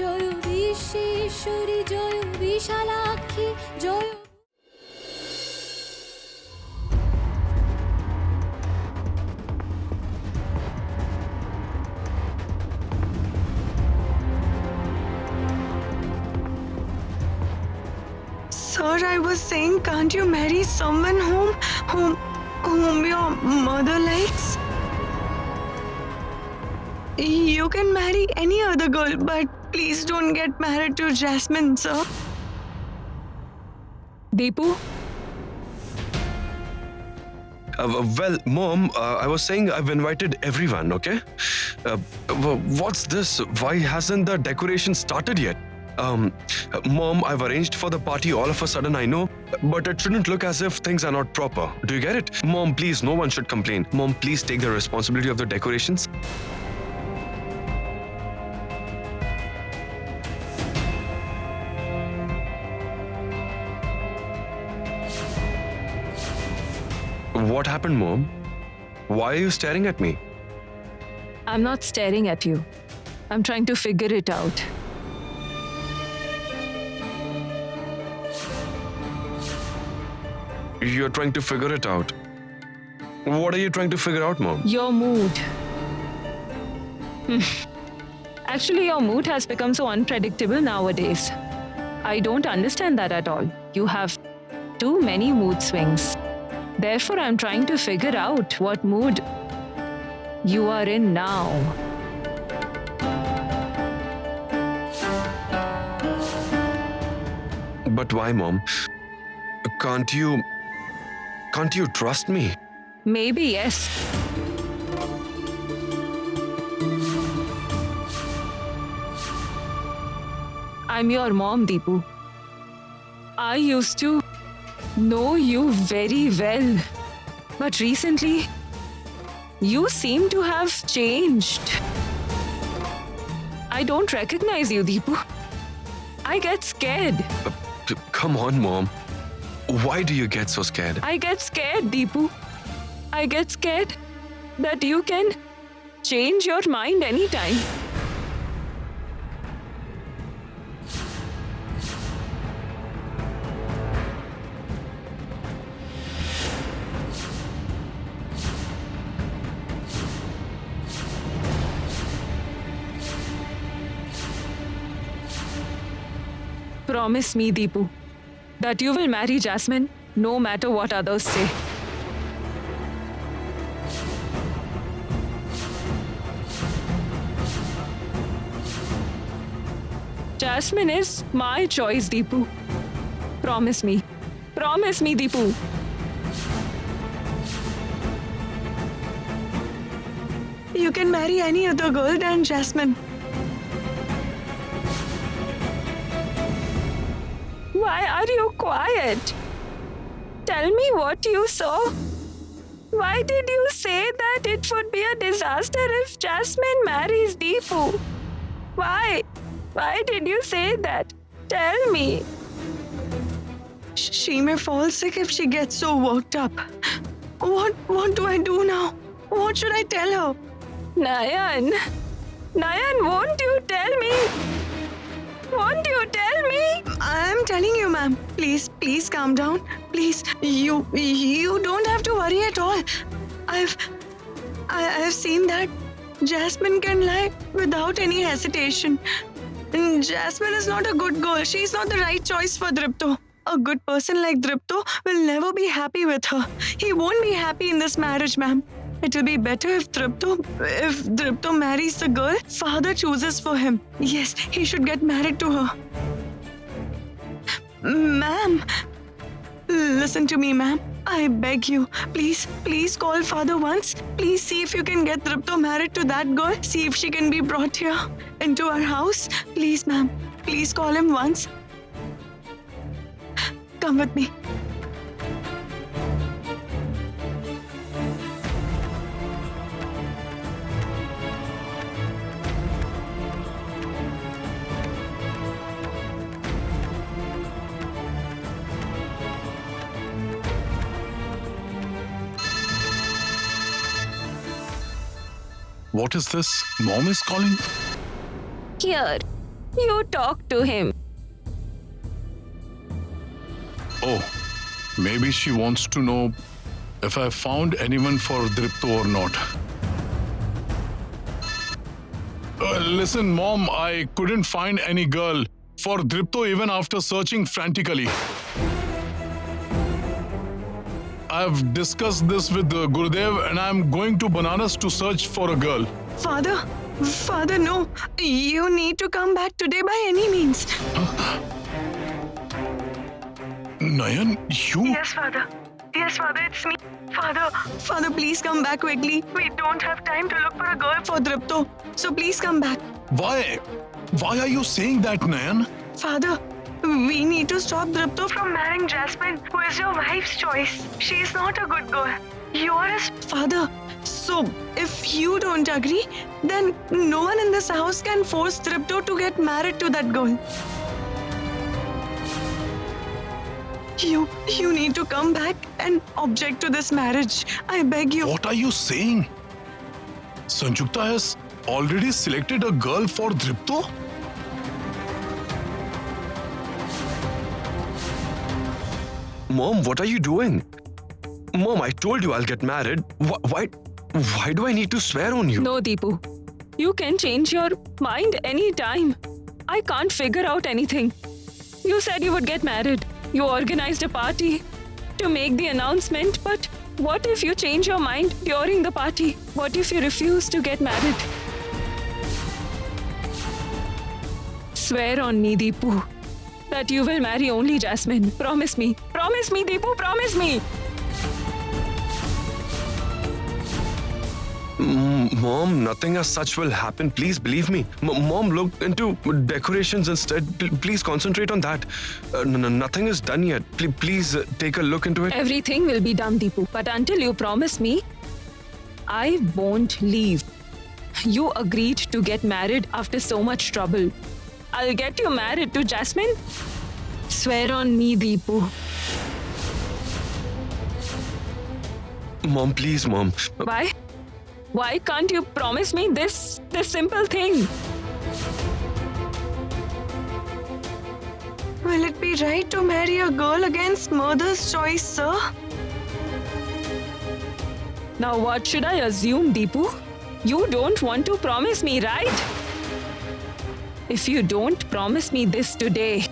Joy Bishweshwari Joy Bishalakshi Joy. Sir, I was saying, can't you marry someone whom your mother likes? You can marry any other girl, but please don't get married to Jasmine, sir. Deepu? Well, Mom, I was saying I've invited everyone, okay? What's this? Why hasn't the decoration started yet? Mom, I've arranged for the party all of a sudden, I know, but it shouldn't look as if things are not proper. Do you get it? Mom, please, no one should complain. Mom, please take the responsibility of the decorations. What happened, Mom? Why are you staring at me? I'm not staring at you. I'm trying to figure it out. You're trying to figure it out. What are you trying to figure out, Mom? Your mood. Actually, your mood has become so unpredictable nowadays. I don't understand that at all. You have too many mood swings. Therefore, I'm trying to figure out what mood you are in now. But why, Mom? Can't you trust me? Maybe yes. I'm your mom, Deepu. I used to know you very well. But recently, you seem to have changed. I don't recognize you, Deepu. I get scared. Come on, Mom. Why do you get so scared? I get scared, Deepu. I get scared that you can change your mind anytime. Promise me, Deepu, that you will marry Jasmine no matter what others say. Jasmine is my choice, Deepu. Promise me. Promise me, Deepu. You can marry any other girl than Jasmine. Why are you quiet? Tell me what you saw. Why did you say that it would be a disaster if Jasmine marries Deepu? Why? Why did you say that? Tell me. She may fall sick if she gets so worked up. What do I do now? What should I tell her? Nayan, won't you tell me? Won't you tell me? I'm telling you, ma'am. Please calm down. Please, you don't have to worry at all. I've seen that Jasmine can lie without any hesitation. Jasmine is not a good girl. She's not the right choice for Dripto. A good person like Dripto will never be happy with her. He won't be happy in this marriage, ma'am. It will be better if Dripto marries the girl father chooses for him. Yes, he should get married to her. Ma'am, listen to me, ma'am. I beg you, please call father once. Please see if you can get Dripto married to that girl. See if she can be brought here into our house. Please, ma'am. Please call him once. Come with me. What is this? Mom is calling? Here, You talk to him. Oh, maybe she wants to know if I found anyone for 𝐸𝐸 or not. Listen, Mom, I couldn't find any girl for 𝐸𝐸 even after searching frantically. I've discussed this with Gurudev and I'm going to Banaras to search for a girl. Father, no. You need to come back today by any means. Nayan, you? Yes, Father, it's me. Father, please come back quickly. We don't have time to look for a girl for 𝐸𝐸. So please come back. Why? Why are you saying that, Nayan? Father, we need to stop 𝐸𝐸 from marrying Jasmine, who is your wife's choice. She is not a good girl. You are his father. So, if you don't agree, then no one in this house can force 𝐸𝐸 to get married to that girl. You need to come back and object to this marriage. I beg you. What are you saying? Sanjukta has already selected a girl for 𝐸𝐸? Mom, what are you doing? Mom, I told you I'll get married. Why do I need to swear on you? No, Deepu. You can change your mind anytime. I can't figure out anything. You said you would get married. You organized a party to make the announcement, but what if you change your mind during the party? What if you refuse to get married? Swear on me, Deepu, that you will marry only Jasmine. Promise me. Promise me, Deepu. Promise me. Mom, nothing as such will happen. Please believe me. Mom, look into decorations instead. Please concentrate on that. Nothing is done yet. Please take a look into it. Everything will be done, Deepu. But until you promise me, I won't leave. You agreed to get married after so much trouble. I'll get you married to Jasmine. Swear on me, Deepu. Mom, please, Mom. Why? Why can't you promise me this simple thing? Will it be right to marry a girl against mother's choice, sir? Now what should I assume, Deepu? You don't want to promise me, right? If you don't promise me this today,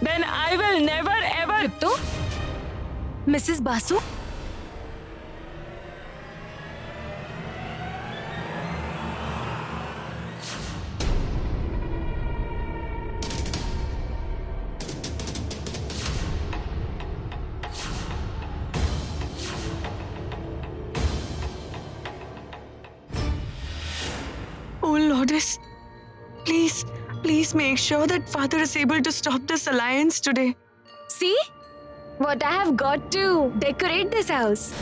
then I will never ever... Mrs. Basu? Oh, Lourdes, please make sure that Father is able to stop this alliance today. See? What I have got to decorate this house.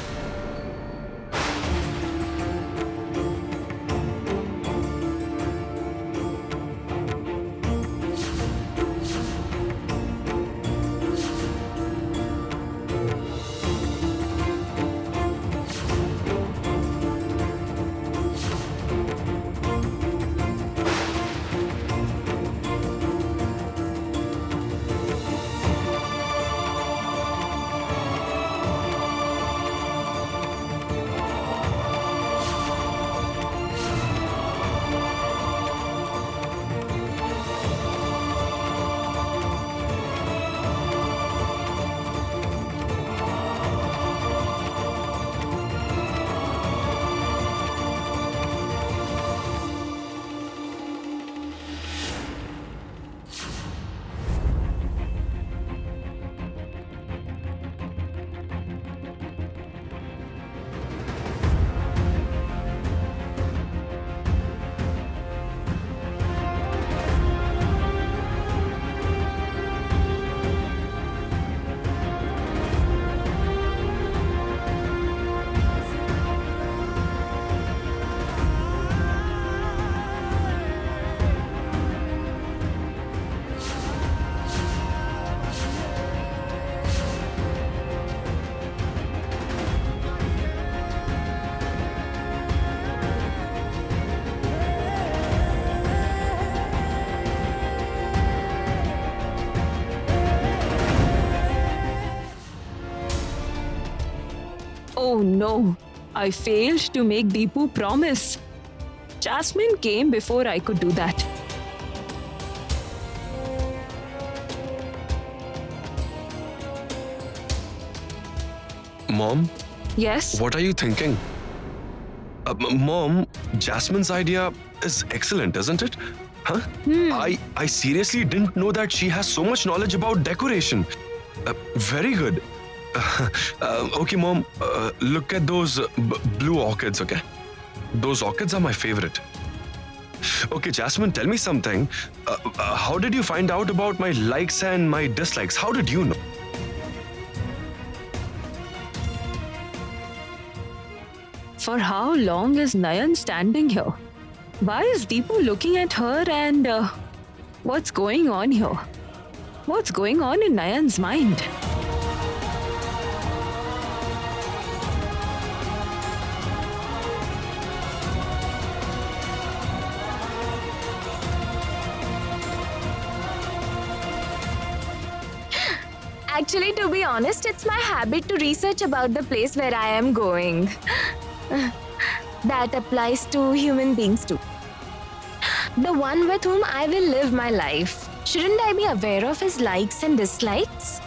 Oh no, I failed to make Deepu promise. Jasmine came before I could do that. Mom, Yes? what are you thinking? Mom, Jasmine's idea is excellent, isn't it? Huh? I seriously didn't know that she has so much knowledge about decoration. Very good. Okay, Mom, look at those blue orchids, okay? Those orchids are my favorite. Okay, Jasmine, tell me something. How did you find out about my likes and my dislikes? How did you know? For how long is Nayan standing here? Why is Deepu looking at her and what's going on here? What's going on in Nayan's mind? Actually, to be honest, it's my habit to research about the place where I am going. That applies to human beings too. The one with whom I will live my life. Shouldn't I be aware of his likes and dislikes?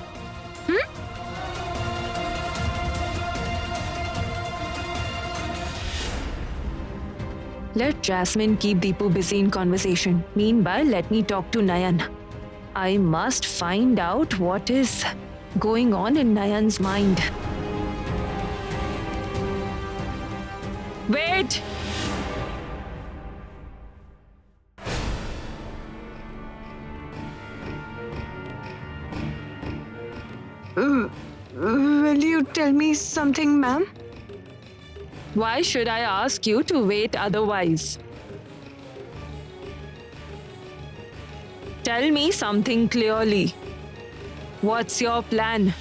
Let Jasmine keep Deepu busy in conversation. Meanwhile, let me talk to Nayan. I must find out what is going on in Nayan's mind. Wait! Will you tell me something, ma'am? Why should I ask you to wait otherwise? Tell me something clearly. What's your plan?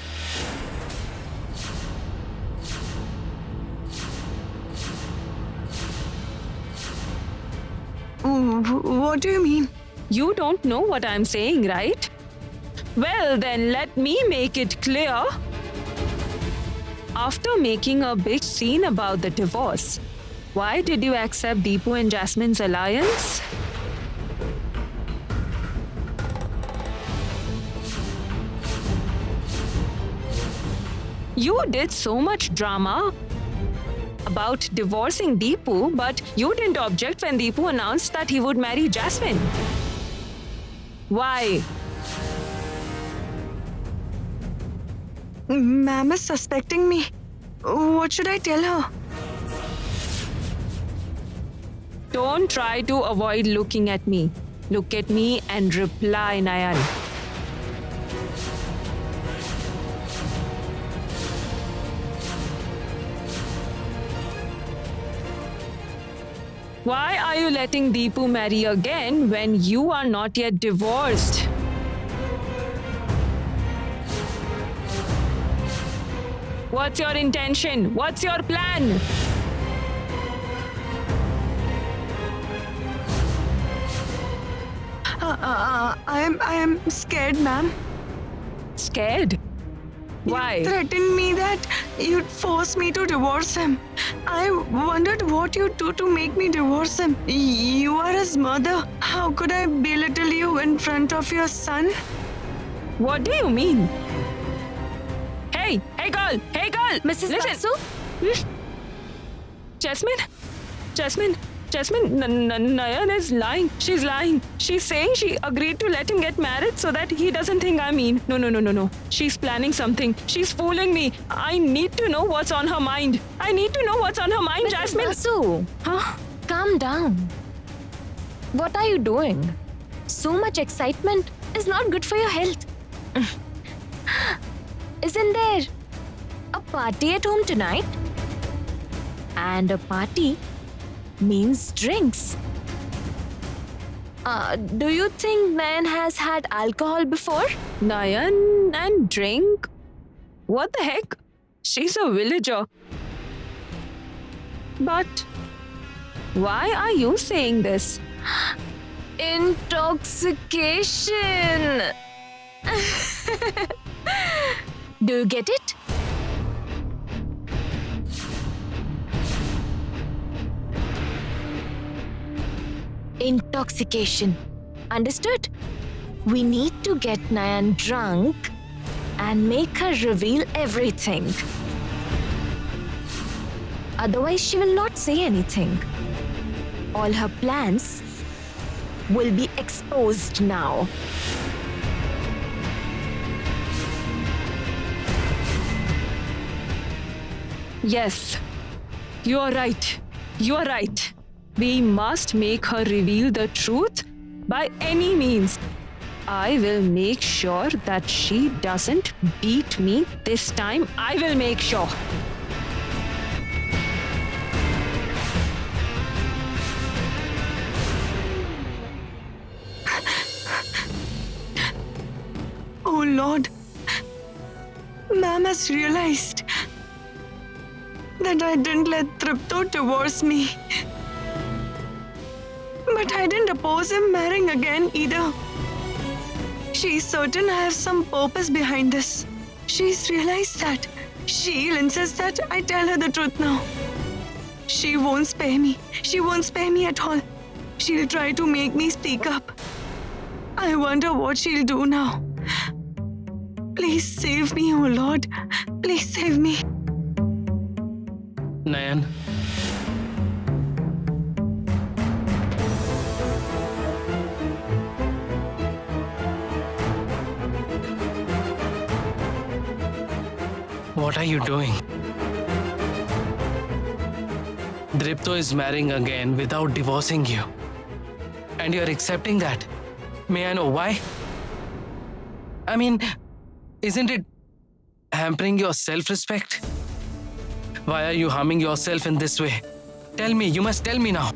What do you mean? You don't know what I'm saying, right? Well, then let me make it clear. After making a big scene about the divorce, why did you accept Deepu and Jasmine's alliance? You did so much drama about divorcing Deepu, but you didn't object when Deepu announced that he would marry Jasmine. Why? Ma'am is suspecting me. What should I tell her? Don't try to avoid looking at me. Look at me and reply, Nayan. Why are you letting Deepu marry again when you are not yet divorced? What's your intention? What's your plan? I am scared, ma'am. Scared? Why? You threatened me that you'd force me to divorce him. I wondered what you'd do to make me divorce him. You are his mother. How could I belittle you in front of your son? What do you mean? Hey girl! Mrs. Listen. Basu? Jasmine, Nayan is lying. She's lying. She's saying she agreed to let him get married so that he doesn't think I mean. No. She's planning something. She's fooling me. I need to know what's on her mind. Mrs. Jasmine. Basu, calm down. What are you doing? So much excitement is not good for your health. Isn't there a party at home tonight? And a party means drinks. Do you think Nayan has had alcohol before? Nayan and drink? What the heck? She's a villager. But why are you saying this? Intoxication. Do you get it? intoxication. Understood? We need to get Nayan drunk and make her reveal everything. Otherwise, she will not say anything. All her plans will be exposed now. Yes, you are right. You are right. We must make her reveal the truth by any means. I will make sure that she doesn't beat me this time. I will make sure. Oh Lord, Ma'am has realized that I didn't let Tripto divorce me. But I didn't oppose him marrying again either. She's certain I have some purpose behind this. She's realized that. She'll insist that I tell her the truth now. She won't spare me. She won't spare me at all. She'll try to make me speak up. I wonder what she'll do now. Please save me, oh Lord. Please save me. Nayan. What are you doing? Dripto is marrying again without divorcing you. And you're accepting that. May I know why? I mean, isn't it hampering your self-respect? Why are you harming yourself in this way? Tell me, you must tell me now.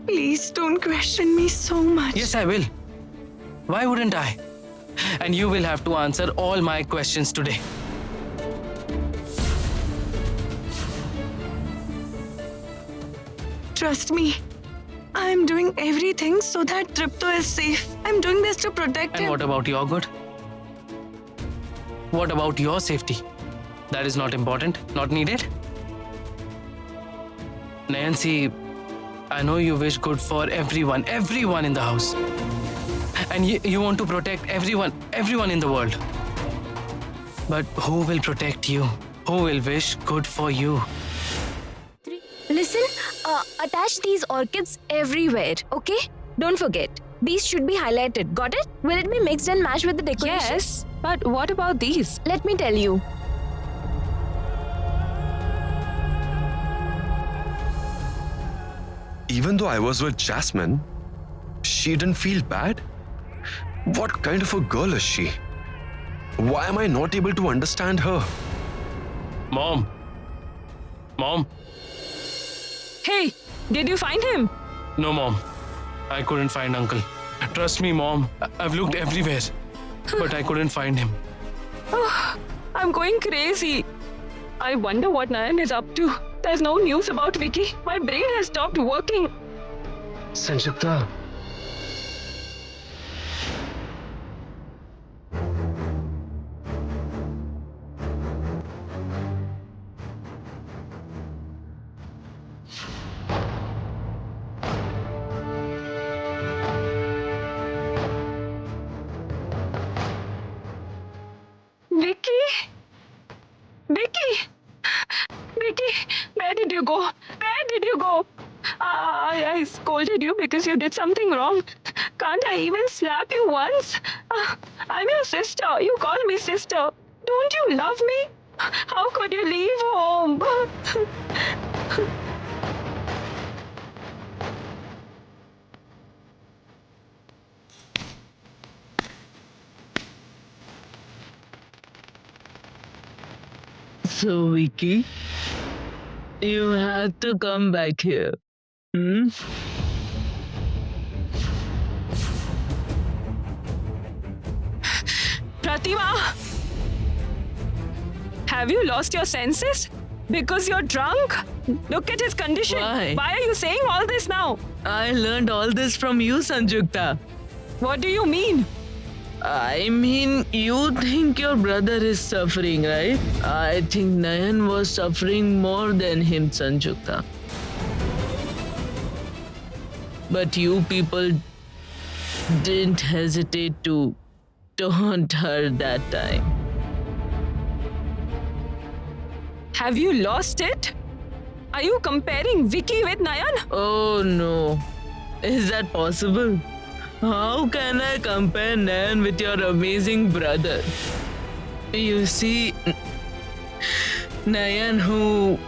Please don't question me so much. Yes, I will. Why wouldn't I? And you will have to answer all my questions today. Trust me. I'm doing everything so that Tripto is safe. I'm doing this to protect And him. what about your good? What about your safety? That is not important, not needed? Nancy, I know you wish good for everyone in the house. And you want to protect everyone in the world. But who will protect you? Who will wish good for you? Listen, attach these orchids everywhere, okay? Don't forget. These should be highlighted. Got it? Will it be mixed and matched with the decoration? Yes, but what about these? Let me tell you. Even though I was with Jasmine, she didn't feel bad? What kind of a girl is she? Why am I not able to understand her? Mom. Hey, did you find him? No, Mom. I couldn't find Uncle. Trust me, Mom. I've looked everywhere. But I couldn't find him. Oh, I'm going crazy. I wonder what Nayan is up to. There's no news about Vicky. My brain has stopped working. Sanjukta. Vicky, where did you go? Where did you go? I scolded you because you did something wrong. Can't I even slap you once? I'm your sister. You call me sister. Don't you love me? How could you leave home? So, Vicky, you had to come back here. Pratima! Have you lost your senses? Because you're drunk? Look at his condition. Why? Why are you saying all this now? I learned all this from you, Sanjukta. What do you mean? I mean, you think your brother is suffering, right? I think Nayan was suffering more than him, Sanjukta. But you people didn't hesitate to taunt her that time. Have you lost it? Are you comparing Vicky with Nayan? Oh no. Is that possible? How can I compare Nayan with your amazing brother? You see, Nayan who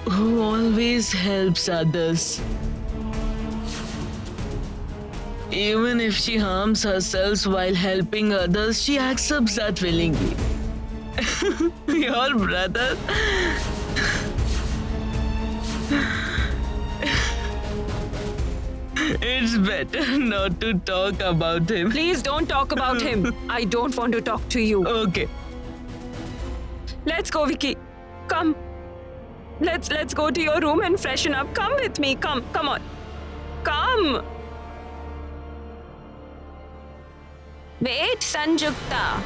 always helps others. Even if she harms herself while helping others, she accepts that willingly. Your brother? It's better not to talk about him. Please don't talk about him. I don't want to talk to you. Okay. Let's go, Vicky. Come. Let's go to your room and freshen up. Come with me. Come on. Come. Wait, Sanjukta.